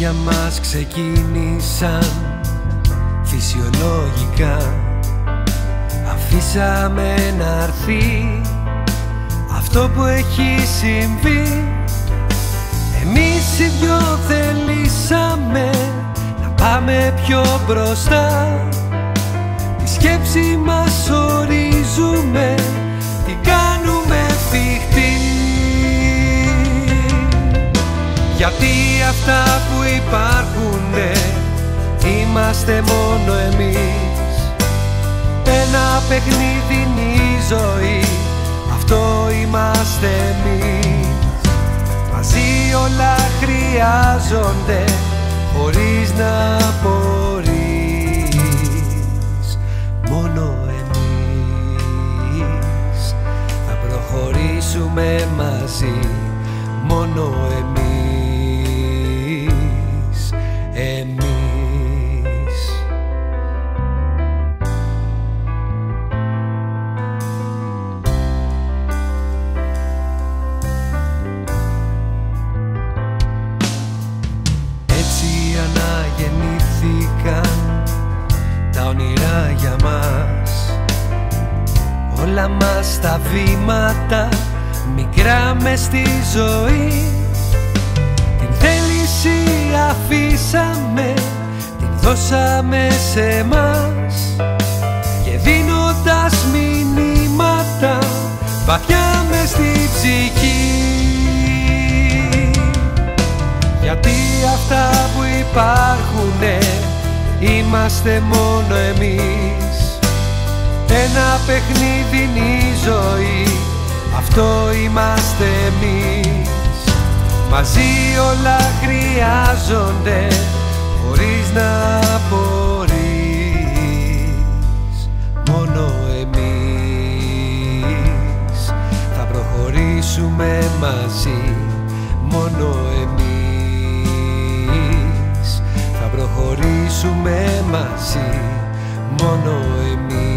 για μας ξεκίνησαν φυσιολογικά. Αφήσαμε να έρθει αυτό που έχει συμβεί. Εμείς οι δυο θελήσαμε να πάμε πιο μπροστά. Τη σκέψη μας ορίζουμε, την κάνουμε φικτή. Γιατί αυτά που υπάρχουνε είμαστε μόνο εμείς. Ένα παιχνίδι είναι η ζωή, αυτό είμαστε εμείς. Μαζί όλα χρειάζονται, χωρίς να μπορείς. Μόνο εμείς θα προχωρήσουμε μαζί. Μόνο εμείς, εμείς. Έτσι αναγεννήθηκαν τα όνειρα για μας. Όλα μας τα βήματα μικρά μες στη ζωή. Την θέληση αφήσαμε, την δώσαμε σε μας, και δίνοντας μηνύματα βαθιά μες στη ψυχή. Γιατί αυτά που υπάρχουνε είμαστε μόνο εμείς. Ένα παιχνίδι είναι η ζωή, αυτό είμαστε εμείς. Μαζί όλα χρειάζονται, χωρίς να μπορείς. Μόνο εμείς θα προχωρήσουμε μαζί. Μόνο εμείς θα προχωρήσουμε μαζί. Μόνο εμείς.